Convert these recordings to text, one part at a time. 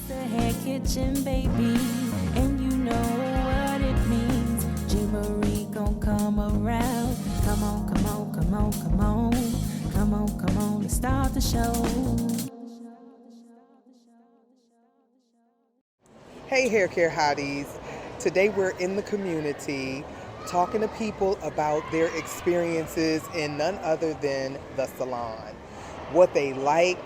The Hair Kitchen, baby, and you know what it means. G. Marie gon' come around. Come on, come on, come on, come on. Come on, come on, let's start the show. Hey, hair care hotties. Today we're in the community talking to people about their experiences in none other than the salon. What they like,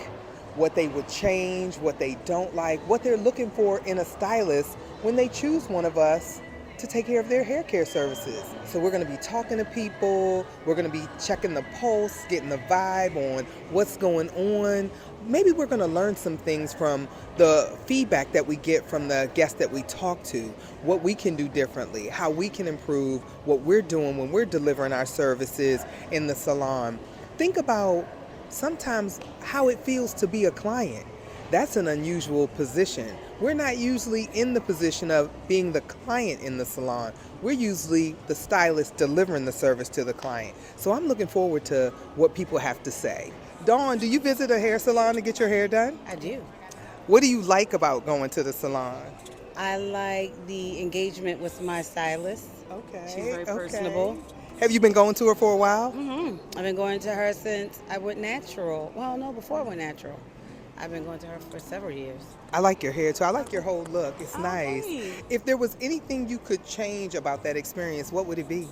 what they would change, what they don't like, what they're looking for in a stylist when they choose one of us to take care of their hair care services. So we're going to be talking to people, we're going to be checking the pulse, getting the vibe on what's going on. Maybe we're going to learn some things from the feedback that we get from the guests that we talk to, what we can do differently, how we can improve what we're doing when we're delivering our services in the salon. Think about sometimes how it feels to be a client. That's an unusual position. We're not usually in the position of being the client in the salon. We're usually the stylist delivering the service to the client. So I'm looking forward to what people have to say. Dawn, do you visit a hair salon to get your hair done? I do. What do you like about going to the salon? I like the engagement with my stylist. Okay. She's very personable. Have you been going to her for a while? I've been going to her since I went natural. Well, no, before I went natural. I've been going to her for several years. I like your hair too. I like your whole look. It's Oh, nice. thanks. If there was anything you could change about that experience, what would it be?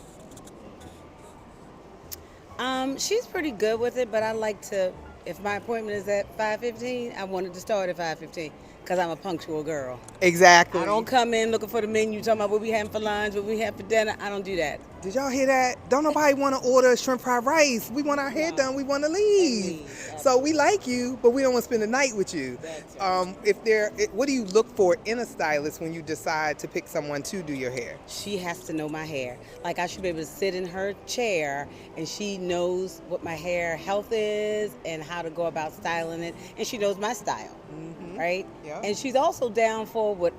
She's pretty good with it, but I like to, if my appointment is at 5:15, I wanted to start at 5:15 because I'm a punctual girl. Exactly. I don't come in looking for the menu, talking about what we having for lunch, what we have for dinner. I don't do that. Did y'all hear that? Don't nobody want to order shrimp fried rice. We want our hair done. We want to leave. So we like you, but we don't want to spend the night with you. That's right. What do you look for in a stylist when you decide to pick someone to do your hair? She has to know my hair. Like I should be able to sit in her chair and she knows what my hair health is and how to go about styling it. And she knows my style, right? Yeah. And she's also down for what,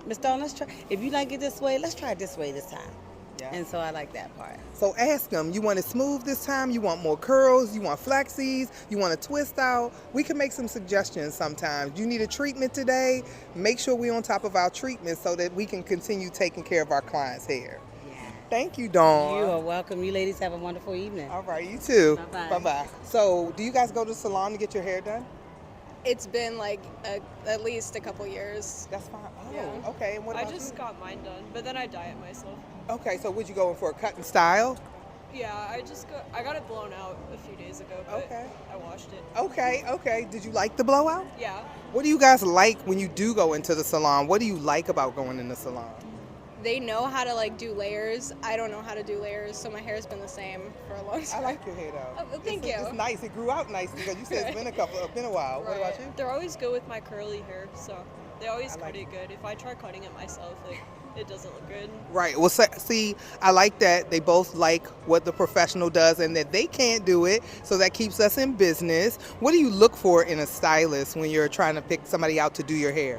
Miss Dawn, let's try. If you like it this way, let's try it this way this time. Yeah. And so I like that part. So ask them, you want it smooth this time? You want more curls? You want flexies? You want a twist out? We can make some suggestions sometimes. You need a treatment today? Make sure we're on top of our treatment so that we can continue taking care of our clients' hair. Yeah. Thank you, Dawn. You are welcome. You ladies have a wonderful evening. All right, you too. Bye-bye. Bye-bye. So do you guys go to the salon to get your hair done? It's been like at least a couple years. That's fine. Oh, Yeah. okay. And what I about just you? got mine done, but then I dye it myself. Okay, so would you go in for a cut and style? Yeah, I got it blown out a few days ago, but Okay. I washed it. Okay. Did you like the blowout? Yeah. What do you guys like when you do go into the salon? What do you like about going in the salon? They know how to like do layers. I don't know how to do layers, so my hair's been the same for a long I time. like your hair though. Oh, thank you. It's nice. It grew out nicely because you said it's been a while. What about you? They're always good with my curly hair, so they always I like cut it good. If I try cutting it myself, like it doesn't look good. Right. Well, see, I like that they both like what the professional does and that they can't do it, so that keeps us in business. What do you look for in a stylist when you're trying to pick somebody out to do your hair?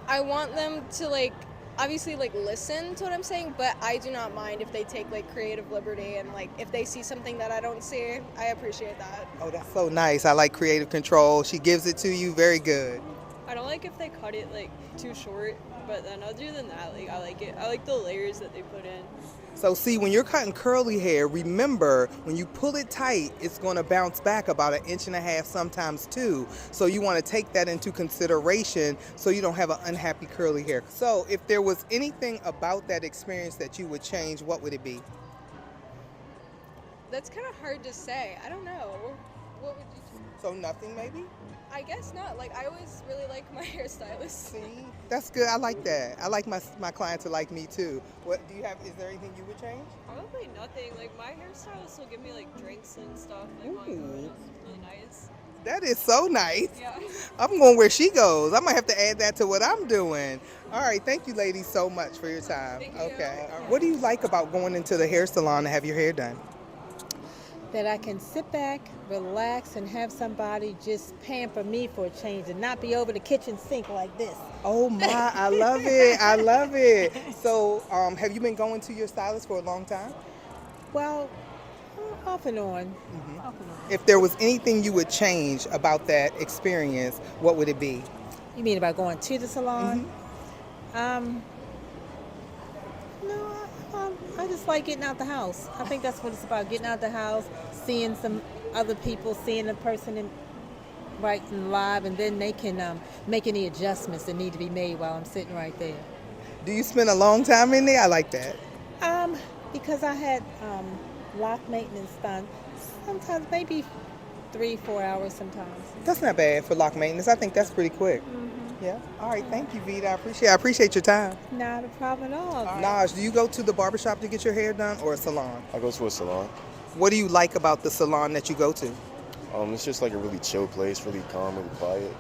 I want them to like obviously like listen to what I'm saying, but I do not mind if they take like creative liberty and like if they see something that I don't see, I appreciate that. Oh, that's so nice. I like creative control. She gives it to you. Very good. I don't like if they cut it like too short, but then other than that, like I like it. I like the layers that they put in. So see, when you're cutting curly hair, remember when you pull it tight, it's going to bounce back about 1.5 inches, sometimes 2. So you want to take that into consideration so you don't have an unhappy curly hair. So if there was anything about that experience that you would change, what would it be? That's kind of hard to say. I don't know. What would you do? So nothing maybe? I guess not. Like I always really like my hairstylist. See, that's good. I like that. I like my clients to like me too. What do you have? Is there anything you would change? Probably nothing. Like my hairstylist will give me like drinks and stuff. Like while I go, Ooh. it's really nice. That is so nice. Yeah. I'm going where she goes. I might have to add that to what I'm doing. All right. Thank you, ladies, so much for your time. Thank you. Okay. What do you like about going into the hair salon to have your hair done? That I can sit back, relax, and have somebody just pamper me for a change and not be over the kitchen sink like this. Oh my, I love it. I love it. So, have you been going to your stylist for a long time? Well, off and on. If there was anything you would change about that experience, what would it be? You mean about going to the salon? Mm-hmm. No, I just like getting out the house. I think that's what it's about, getting out the house, seeing some other people, seeing a person right in live, and then they can make any adjustments that need to be made while I'm sitting right there. Do you spend a long time in there? I like that. Um, because I had lock maintenance done, sometimes maybe 3-4 hours sometimes. That's not bad for lock maintenance. I think that's pretty quick. Yeah. All right. Thank you, Vita. I appreciate your time. Not a problem at all. Naj, do you go to the barbershop to get your hair done or a salon? I go to a salon. What do you like about the salon that you go to? It's just like a really chill place, really calm, really quiet.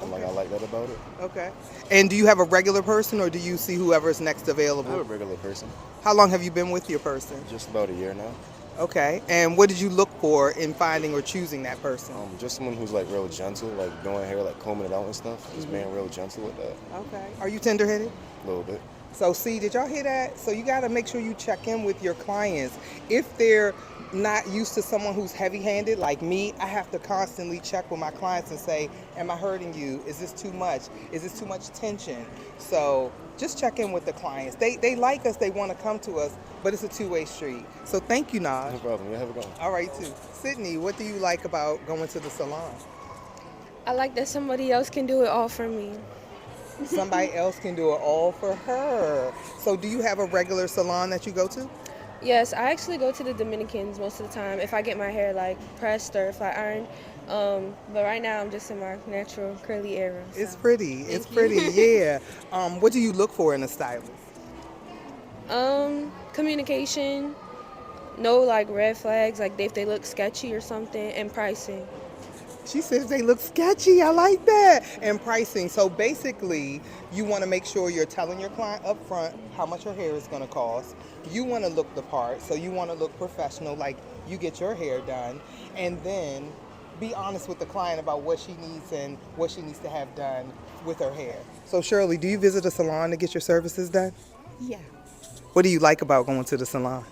And I like that about it. Okay. And do you have a regular person or do you see whoever's next I have available? a regular person. How long have you been with your person? Just about a year now. Okay. And what did you look for in finding or choosing that person? Just someone who's like real gentle, like doing hair, like combing it out and stuff. Just being real gentle with that. Okay. Are you tender-headed? A little bit. So see, did y'all hear that? So you got to make sure you check in with your clients. If they're not used to someone who's heavy-handed like me, I have to constantly check with my clients and say, am I hurting you? Is this too much? Is this too much tension? So just check in with the clients. They like us, they want to come to us, but it's a two-way street. So thank you, Naj. No problem. Yeah, have a good one. All right, too. Sydney, what do you like about going to the salon? I like that somebody else can do it all for me. Somebody else can do it all for her. So do you have a regular salon that you go to? Yes, I actually go to the Dominicans most of the time if I get my hair like pressed or flat ironed. But right now I'm just in my natural curly era. So. It's pretty. It's pretty. Yeah. What do you look for in a stylist? Communication, no like red flags, like if they look sketchy or something, and pricing. She says they look sketchy. I like that. And pricing. So basically, you want to make sure you're telling your client up front how much her hair is going to cost. You want to look the part, so you want to look professional, like you get your hair done, and then be honest with the client about what she needs and what she needs to have done with her hair. So Shirley, do you visit a salon to get your services done? Yeah. What do you like about going to the salon?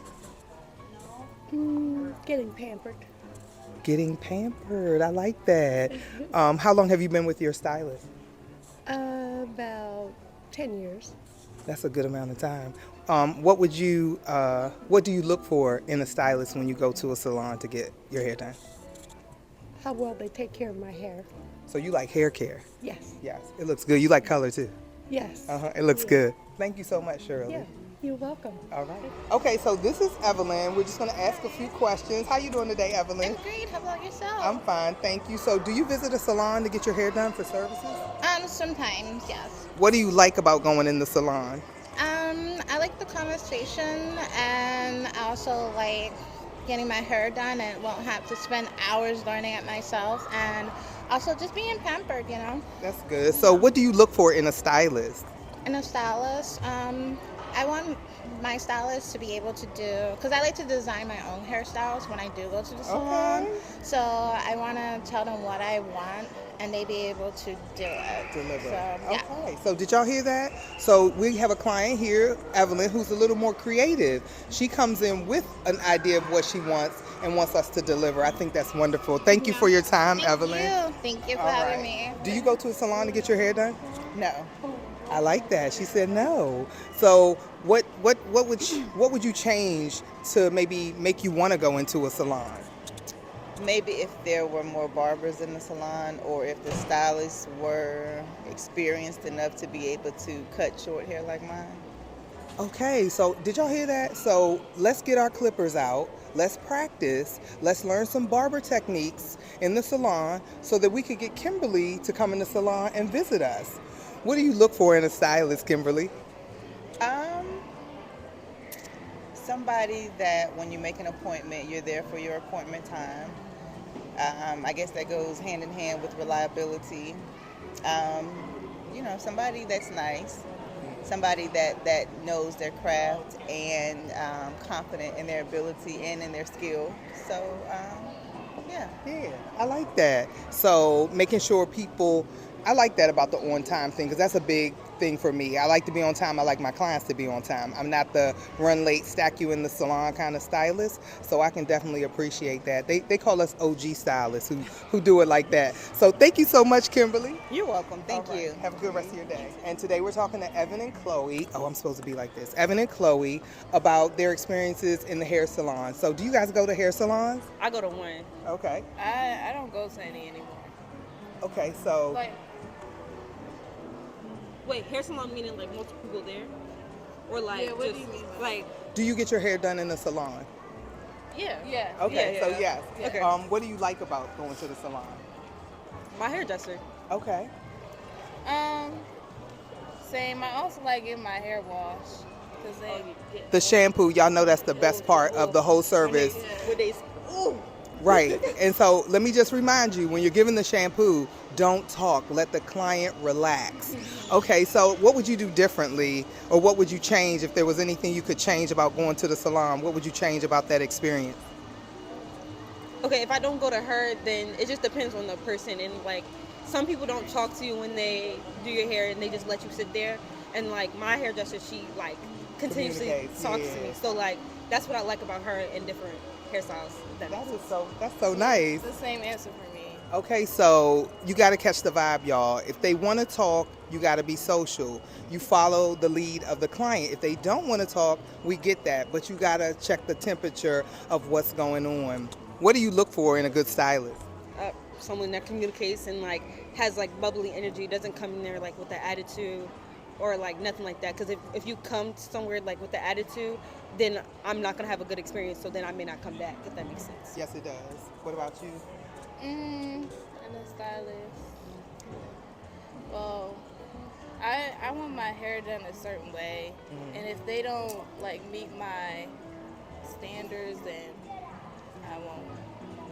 Getting pampered. Getting pampered. I like that. How long have you been with your stylist? About 10 years. That's a good amount of time. What do you look for in a stylist when you go to a salon to get your hair done? How well they take care of my hair. So you like hair care? Yes. Yes. It looks good. You like color too? Yes. It looks good. Thank you so much, Shirley. Yeah. You're welcome. All right. Okay, so this is Evelyn. We're just going to ask a few questions. How you doing today, Evelyn? I'm great. How about yourself? I'm fine, thank you. So do you visit a salon to get your hair done for services? Sometimes, yes. What do you like about going in the salon? I like the conversation, and I also like getting my hair done and won't have to spend hours learning it myself, and also just being pampered, you know. That's good. So what do you look for in a stylist? And a stylist, I want my stylist to be able to do, because I like to design my own hairstyles when I do go to the salon. Okay. So I want to tell them what I want, and they be able to do it. Deliver. So, yeah. Okay, so did y'all hear that? So we have a client here, Evelyn, who's a little more creative. She comes in with an idea of what she wants and wants us to deliver. I think that's wonderful. Thank you for your time, Evelyn. Thank you for All having right. me. Do you go to a salon to get your hair done? No. I like that. She said no. So what would you change to maybe make you want to go into a salon? Maybe if there were more barbers in the salon, or if the stylists were experienced enough to be able to cut short hair like mine. Okay, so did y'all hear that? So let's get our clippers out. Let's practice. Let's learn some barber techniques in the salon so that we could get Kimberly to come in the salon and visit us. What do you look for in a stylist, Kimberly? Somebody that when you make an appointment, you're there for your appointment time. I guess that goes hand in hand with reliability. Somebody that's nice, somebody that knows their craft and confident in their ability and in their skill. So, yeah. Yeah, I like that. So making sure people, I like that about the on-time thing because that's a big thing for me. I like to be on time. I like my clients to be on time. I'm not the run late, stack you in the salon kind of stylist, so I can definitely appreciate that. They call us OG stylists who do it like that. So thank you so much, Kimberly. You're welcome. Thank All right. you. Have a good rest of your day. And today we're talking to Evan and Chloe. Oh, I'm supposed to be like this. Evan and Chloe about their experiences in the hair salon. So do you guys go to hair salons? I go to one. Okay. I don't go to any anymore. Okay, so Like, wait, hair salon meaning like multiple people there, or like Yeah, what just do you mean by like do you get your hair done in the salon? yeah. Okay, so yes. Okay. What do you like about going to the salon? My hairdresser. Okay. Same. I also like getting my hair washed because they. The shampoo, y'all know that's the best part of the whole service. Would they? Ooh. Right. And so let me just remind you, when you're giving the shampoo, don't talk. Let the client relax. Okay, so what would you do differently, or what would you change if there was anything you could change about going to the salon? What would you change about that experience? Okay, if I don't go to her, then it just depends on the person. And like, some people don't talk to you when they do your hair, and they just let you sit there. And like my hairdresser, she like continuously Communicates, talks yeah. to me. So like, that's what I like about her in different hairstyles. That's so nice. The same answer for me. Okay, so you got to catch the vibe, y'all. If they want to talk, you got to be social. You follow the lead of the client. If they don't want to talk, we get that, but you got to check the temperature of what's going on. What do you look for in a good stylist? Someone that communicates and like has like bubbly energy, doesn't come in there like with the attitude or like nothing like that. Because if you come somewhere like with the attitude, then I'm not gonna have a good experience. So then I may not come back. If that makes sense. Yes, it does. What about you? And a stylist. Well, I want my hair done a certain way, and if they don't like meet my standards, then I won't.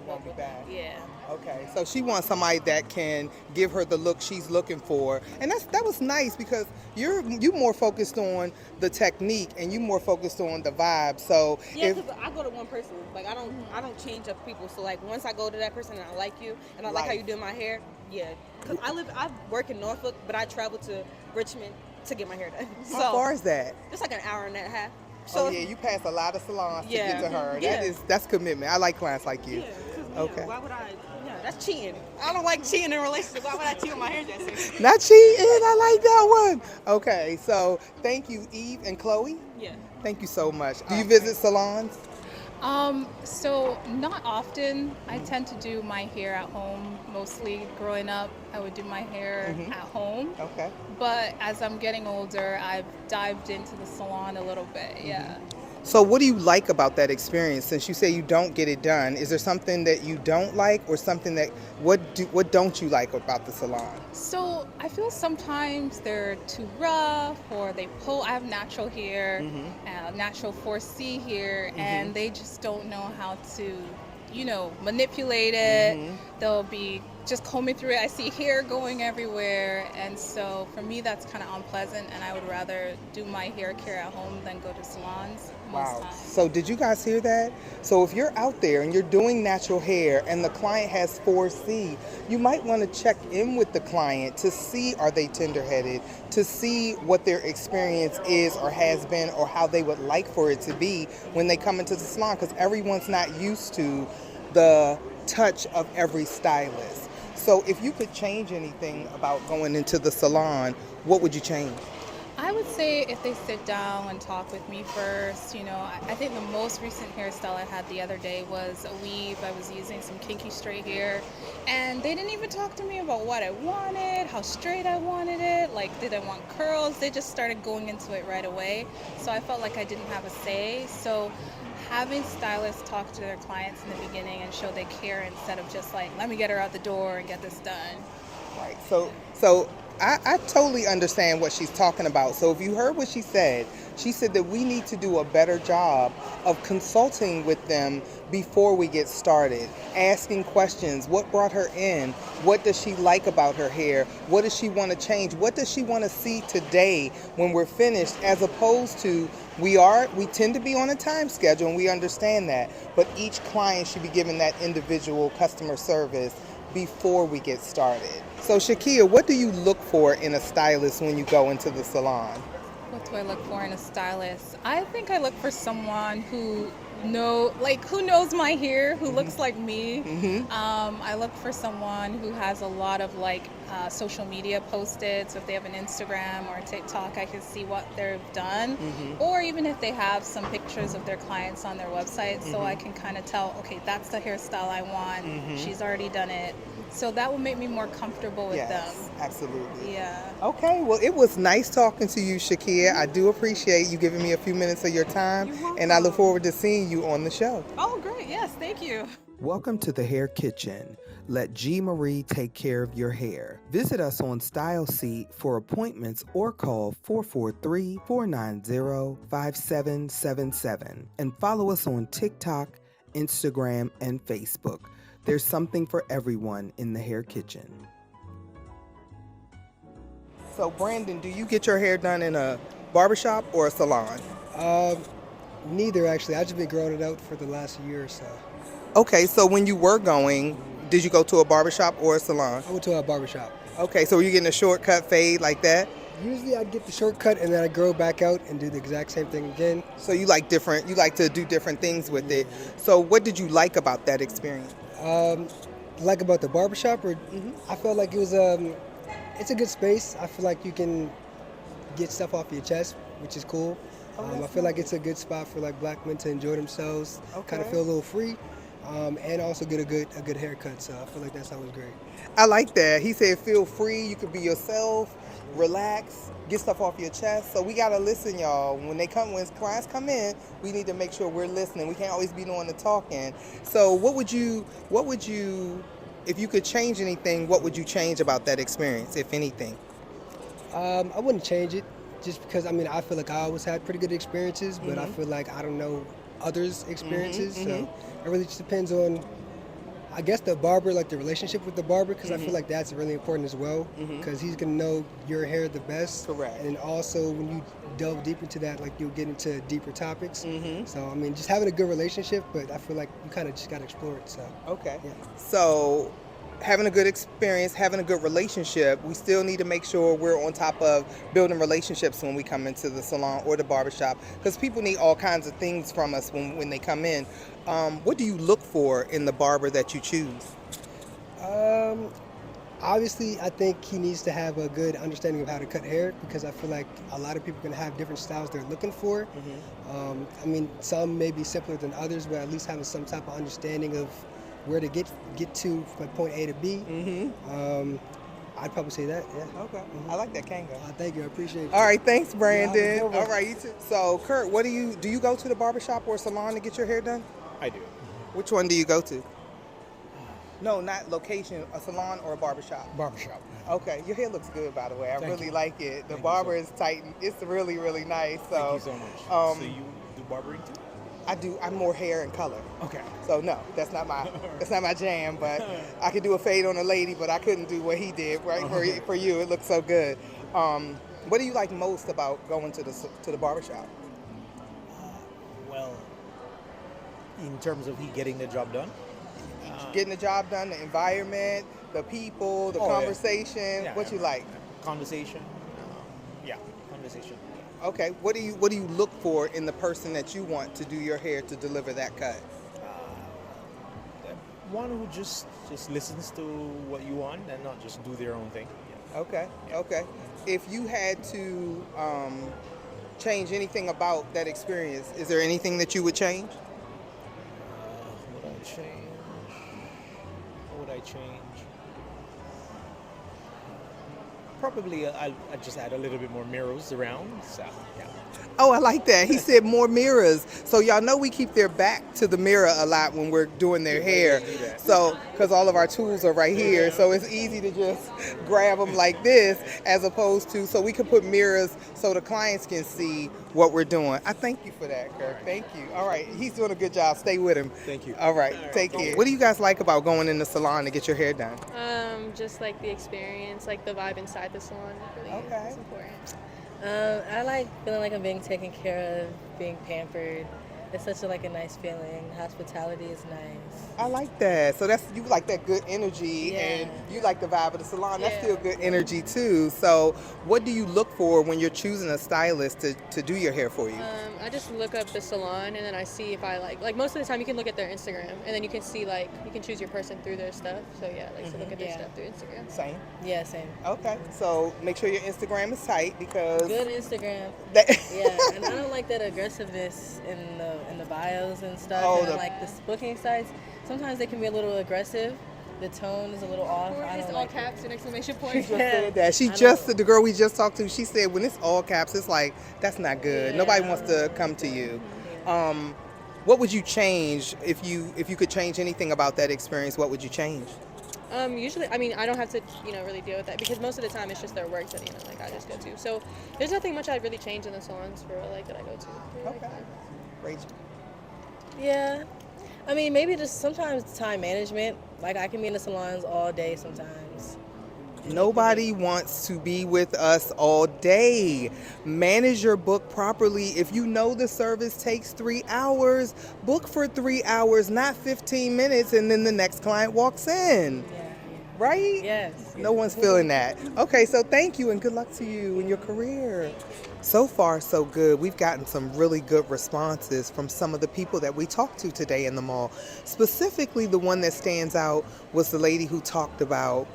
Won't be back. Yeah. Okay, so she wants somebody that can give her the look she's looking for, and that was nice because you more focused on the technique and you more focused on the vibe. So yeah, because I go to one person. Like I don't change up people. So like once I go to that person and I like you and I like how you do my hair, yeah. Because I work in Norfolk, but I travel to Richmond to get my hair done. How far is that? It's like an hour and a half. So yeah, you pass a lot of salons to get to her. Yeah. That's commitment. I like clients like you. Yeah, okay. Why would I? Yeah, that's cheating. I don't like cheating in a relationship. Why would I cheat on my hairdresser? Not cheating. I like that one. Okay, so thank you, Eve and Chloe. Yeah. Thank you so much. Do you visit salons? So not often. I tend to do my hair at home mostly. Growing up, I would do my hair at home. Okay. But as I'm getting older, I've dived into the salon a little bit. Yeah. So what do you like about that experience? Since you say you don't get it done, is there something that you don't like, or something that what don't you like about the salon? So I feel sometimes they're too rough, or they pull. I have natural hair, natural 4C hair, and they just don't know how to, manipulate it. They'll be just combing through it. I see hair going everywhere, and so for me that's kind of unpleasant, and I would rather do my hair care at home than go to salons most times. So did you guys hear that? So if you're out there and you're doing natural hair and the client has 4C, you might want to check in with the client to see, are they tender-headed, to see what their experience is or has been, or how they would like for it to be when they come into the salon, because everyone's not used to the touch of every stylist. So if you could change anything about going into the salon, what would you change? I would say if they sit down and talk with me first. I think the most recent hairstyle I had the other day was a weave. I was using some kinky straight hair, and they didn't even talk to me about what I wanted, how straight I wanted it, like did I want curls. They just started going into it right away, so I felt like I didn't have a say. So having stylists talk to their clients in the beginning and show they care, instead of just like, let me get her out the door and get this done. Right. So I totally understand what she's talking about. So if you heard what she said that we need to do a better job of consulting with them before we get started, asking questions. What brought her in? What does she like about her hair? What does she want to change? What does she want to see today when we're finished, as opposed to we tend to be on a time schedule, and we understand that, but each client should be given that individual customer service before we get started. So Shakia, what do you look for in a stylist when you go into the salon? What do I look for in a stylist? I think I look for someone who knows my hair, who looks like me. I look for someone who has a lot of social media posted. So if they have an Instagram or a TikTok, I can see what they've done. Or even if they have some pictures of their clients on their website, so I can kind of tell, okay, that's the hairstyle I want. She's already done it. So that will make me more comfortable with them. Absolutely. Yeah. Okay, well, it was nice talking to you, Shakia. I do appreciate you giving me a few minutes of your time, and I look forward to seeing you on the show. Oh, great. Yes, thank you. Welcome to the Hair Kitchen. Let G. Marie take care of your hair. Visit us on Style Seat for appointments or call 443-490-5777 and follow us on TikTok, Instagram, and Facebook. There's something for everyone in the Hair Kitchen. So Brandon, do you get your hair done in a barbershop or a salon? Neither, actually. I've just been growing it out for the last year or so. Okay, so when you were going, did you go to a barbershop or a salon? I went to a barbershop. Okay, so were you getting a shortcut fade like that? Usually I'd get the shortcut and then I grow back out and do the exact same thing again. So you like to do different things with it. So what did you like about that experience? Like about the barbershop, I felt like it was it's a good space. I feel like you can get stuff off your chest, which is cool. I feel like it's a good spot for like black men to enjoy themselves, kind of feel a little free, and also get a good haircut. So I feel like that sounds great. I like that. He said feel free, you could be yourself, relax, get stuff off your chest. So we gotta listen, y'all. When clients come in, we need to make sure we're listening. We can't always be doing the talking. So what would you, if you could change anything, what would you change about that experience, if anything? I wouldn't change it, just because I feel like I always had pretty good experiences, but I feel like I don't know others' experiences. So it really just depends on, I guess, the barber, like the relationship with the barber, because I feel like that's really important as well, because he's gonna know your hair the best. Correct. And also when you delve deep into that, like you'll get into deeper topics. So just having a good relationship, but I feel like you kind of just gotta explore it. So okay. Yeah. So having a good experience, having a good relationship, we still need to make sure we're on top of building relationships when we come into the salon or the barbershop, because people need all kinds of things from us when they come in. What do you look for in the barber that you choose? Obviously, I think he needs to have a good understanding of how to cut hair, because I feel like a lot of people are going to have different styles they're looking for. Some may be simpler than others, but at least having some type of understanding of where to get to from point A to B. I'd probably say that, yeah. Okay. I like that Kango. Thank you, I appreciate it. All right, thanks, Brandon. Yeah, all right, you too. So, Kurt, do you go to the barbershop or salon to get your hair done? I do. Which one do you go to? No, not location, a salon or a barbershop? Barbershop. Okay, your hair looks good, by the way. I Thank really you. like it. The Thank barber you is tight. It's really, really nice. So, Thank you so much. So you do barbering too? I do. I'm more hair and color. Okay. So no, that's not my jam. But I could do a fade on a lady, but I couldn't do what he did. Right for you, it looks so good. What do you like most about going to the barbershop? Well, in terms of he getting the job done. Getting the job done, the environment, the people, the conversation. Yeah, what you like? Conversation. Conversation. Okay. What do you look for in the person that you want to do your hair to deliver that cut? One who just listens to what you want and not just do their own thing. Yeah. Okay. Okay. If you had to change anything about that experience, is there anything that you would change? What would I change? Probably I just add a little bit more mirrors around. So, yeah. Oh, I like that. He said more mirrors. So y'all know we keep their back to the mirror a lot when we're doing their hair. So, because all of our tools are right here. So it's easy to just grab them like this as opposed to, so we can put mirrors so the clients can see what we're doing. I thank you for that, Kirk. Thank you. All right. He's doing a good job. Stay with him. Thank you. All right. Take care. What do you guys like about going in the salon to get your hair done? Just like the experience, like the vibe inside the salon. Really Okay. is important. I like feeling like I'm being taken care of, being pampered, It's such a, like a nice feeling. Hospitality is nice. I like that. So that's, you like that good energy, Yeah. and you like the vibe of the salon. That's Yeah. still good energy too. So what do you look for when you're choosing a stylist to do your hair for you? I just look up the salon and then I see if I like most of the time you can look at their Instagram and then you can see like you can choose your person through their stuff. So yeah, I like to look at their Yeah. stuff through Instagram. Same. Yeah, same. Okay. So make sure your Instagram is tight because Good Instagram. that Yeah, and I don't like that aggressiveness in the bios and stuff. Oh, and the- like the booking sites, sometimes they can be a little aggressive. The tone is a little off. Or I it's don't all like it. caps and exclamation She points. just said that. She I just, know. the girl we just talked to, she said when it's all caps, it's like, that's not good. Yeah, Nobody I wants don't to come to you. What would you change if you could change anything about that experience? What would you change? Usually, I mean, I don't have to, really deal with that because most of the time it's just their work that, like I just go to. So there's nothing much I'd really change in the salons for like that I go to. Okay. Rachel. Yeah. I mean, maybe just sometimes time management. Like I can be in the salons all day sometimes. Nobody wants to be with us all day. Manage your book properly. If you know the service takes 3 hours, book for 3 hours, not 15 minutes, and then the next client walks in. Right? Yes. No one's feeling that. Okay, so thank you and good luck to you in your career. So far, so good. We've gotten some really good responses from some of the people that we talked to today in the mall. Specifically, the one that stands out was the lady who talked about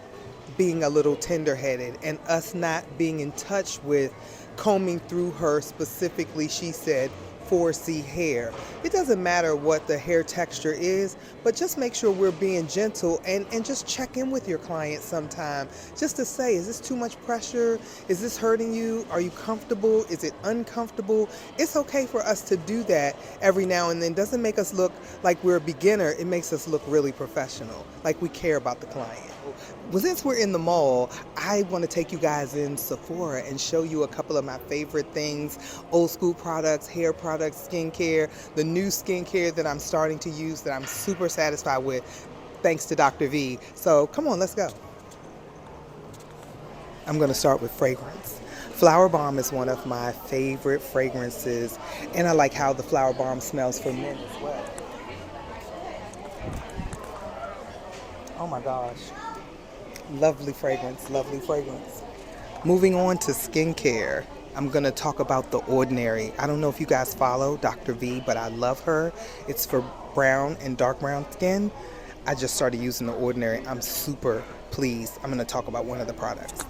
being a little tender-headed and us not being in touch with combing through her, specifically, she said, 4C hair. It doesn't matter what the hair texture is, but just make sure we're being gentle and just check in with your client sometime just to say, is this too much pressure? Is this hurting you? Are you comfortable? Is it uncomfortable? It's okay for us to do that every now and then. Doesn't make us look like we're a beginner. It makes us look really professional, like we care about the client. Well, since we're in the mall, I want to take you guys in Sephora and show you a couple of my favorite things, old school products, hair products, skincare, the new skincare that I'm starting to use that I'm super satisfied with, thanks to Dr. V. So come on, let's go. I'm going to start with fragrance. Flower Bomb is one of my favorite fragrances, and I like how the Flower Bomb smells for men as well. Oh my gosh. Lovely fragrance, lovely fragrance. Moving on to skincare, I'm going to talk about The Ordinary. I don't know if you guys follow Dr. V, but I love her. It's for brown and dark brown skin. I just started using The Ordinary. I'm super pleased. I'm going to talk about one of the products.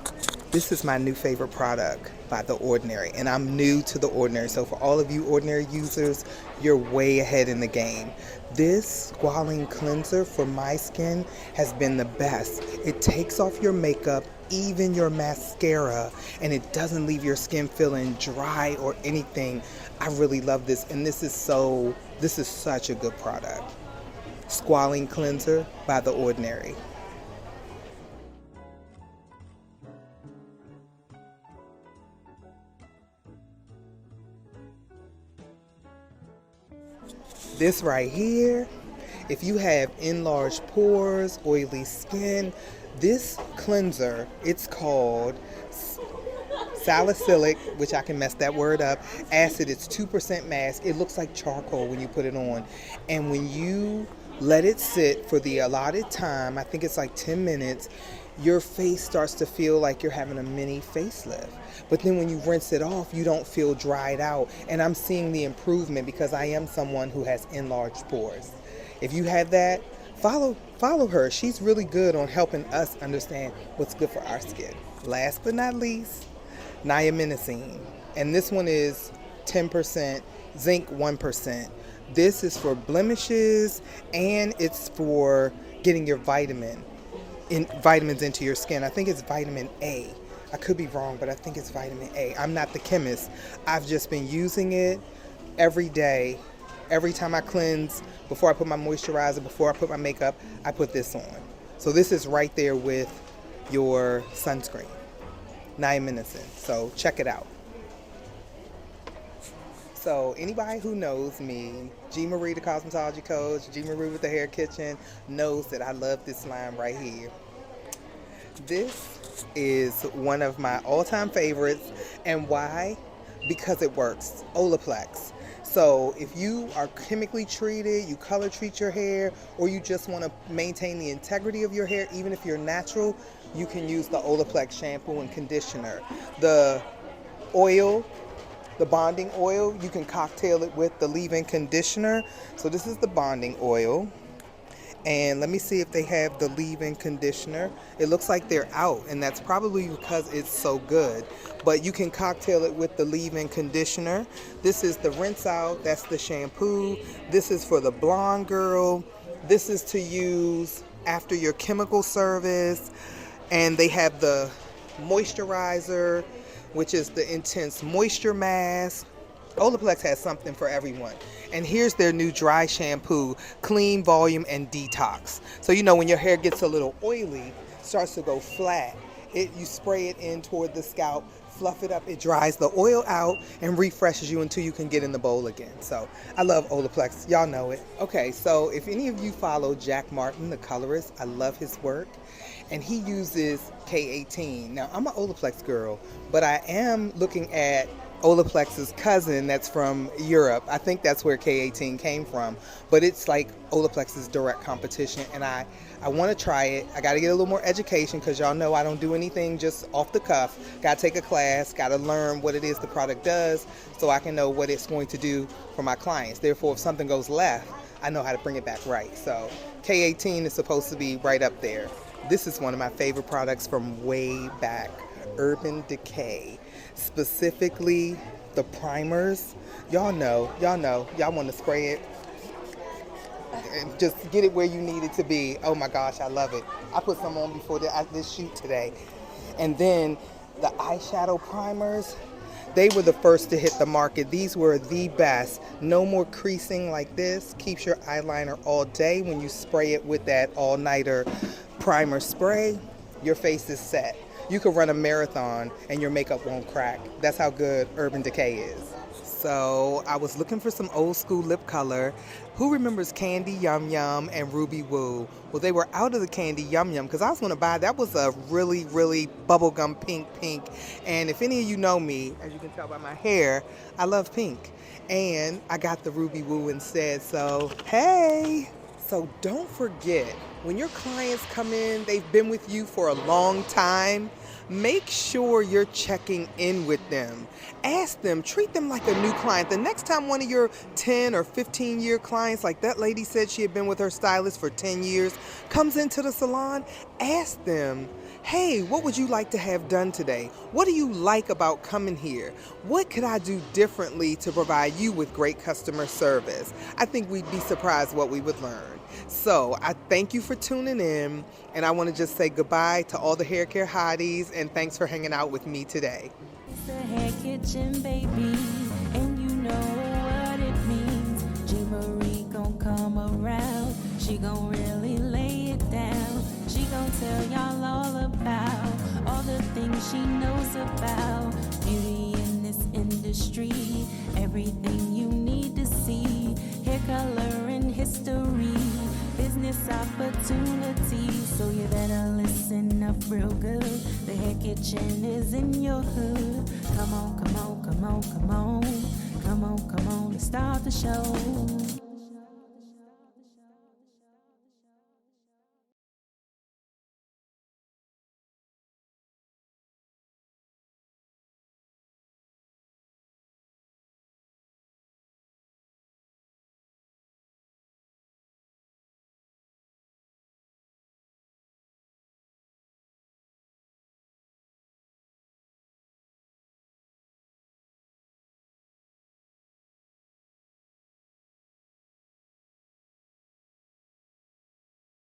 This is my new favorite product by The Ordinary, and I'm new to The Ordinary. So for all of you Ordinary users, you're way ahead in the game. This squalene cleanser for my skin has been the best. It takes off your makeup, even your mascara, and it doesn't leave your skin feeling dry or anything. I really love this, and this is such a good product. Squalene cleanser by The Ordinary. This right here, if you have enlarged pores, oily skin, this cleanser, it's called salicylic, which I can mess that word up, acid. It's 2% mask. It looks like charcoal when you put it on. And when you let it sit for the allotted time, I think it's like 10 minutes, your face starts to feel like you're having a mini facelift. But then when you rinse it off, you don't feel dried out. And I'm seeing the improvement because I am someone who has enlarged pores. If you have that, follow her. She's really good on helping us understand what's good for our skin. Last but not least, niaminocene. And this one is 10%, zinc 1%. This is for blemishes and it's for getting your vitamins into your skin. I think it's vitamin A. I could be wrong, but I think it's vitamin A. I'm not the chemist. I've just been using it every day. Every time I cleanse, before I put my moisturizer, before I put my makeup, I put this on. So this is right there with your sunscreen, niaminocene. So check it out. So anybody who knows me, G. Marie, the cosmetology coach, G. Marie with the Hair Kitchen, knows that I love this line right here. This is one of my all-time favorites. And why? Because it works. Olaplex. So if you are chemically treated, you color treat your hair, or you just want to maintain the integrity of your hair, even if you're natural, you can use the Olaplex shampoo and conditioner. The oil, the bonding oil, you can cocktail it with the leave-in conditioner. So this is the bonding oil. And let me see if they have the leave-in conditioner. It looks like they're out, and that's probably because it's so good. But you can cocktail it with the leave-in conditioner. This is the rinse out, that's the shampoo. This is for the blonde girl. This is to use after your chemical service. And they have the moisturizer, which is the intense moisture mask. Olaplex has something for everyone. And here's their new dry shampoo, clean, volume, and detox. So you know when your hair gets a little oily, starts to go flat, you spray it in toward the scalp, fluff it up, it dries the oil out and refreshes you until you can get in the bowl again. So I love Olaplex, y'all know it. Okay, so if any of you follow Jack Martin, the colorist, I love his work. And he uses K18. Now I'm an Olaplex girl, but I am looking at Olaplex's cousin that's from Europe. I think that's where K18 came from, but it's like Olaplex's direct competition, and I want to try it. I got to get a little more education because y'all know I don't do anything just off the cuff. Got to take a class, got to learn what it is the product does so I can know what it's going to do for my clients. Therefore, if something goes left, I know how to bring it back right. So K18 is supposed to be right up there. This is one of my favorite products from way back, Urban Decay. Specifically the primers. Y'all want to spray it and just get it where you need it to be. Oh my gosh, I love it. I put some on before this shoot today. And then the eyeshadow primers, they were the first to hit the market. These were the best. No more creasing like this. Keeps your eyeliner all day. When you spray it with that all-nighter primer spray, your face is set. You could run a marathon and your makeup won't crack. That's how good Urban Decay is. So I was looking for some old school lip color. Who remembers Candy Yum Yum and Ruby Woo? Well, they were out of the Candy Yum Yum because I was going to buy, that was a really, really bubblegum pink. And if any of you know me, as you can tell by my hair, I love pink. And I got the Ruby Woo instead, so hey! So don't forget, when your clients come in, they've been with you for a long time, make sure you're checking in with them. Ask them, treat them like a new client. The next time one of your 10 or 15-year clients, like that lady said she had been with her stylist for 10 years, comes into the salon, ask them, hey, what would you like to have done today? What do you like about coming here? What could I do differently to provide you with great customer service? I think we'd be surprised what we would learn. So I thank you for tuning in, and I want to just say goodbye to all the hair care hotties, and thanks for hanging out with me today. It's the Hair Kitchen, baby, and you know what it means. G. Marie gon' come around, she gon' really lay it down. She gon' tell y'all all about all the things she knows about beauty in this industry, everything you need to see, hair color and history, business opportunities. So you better listen up real good. The Hair Kitchen is in your hood. Come on, let's start the show.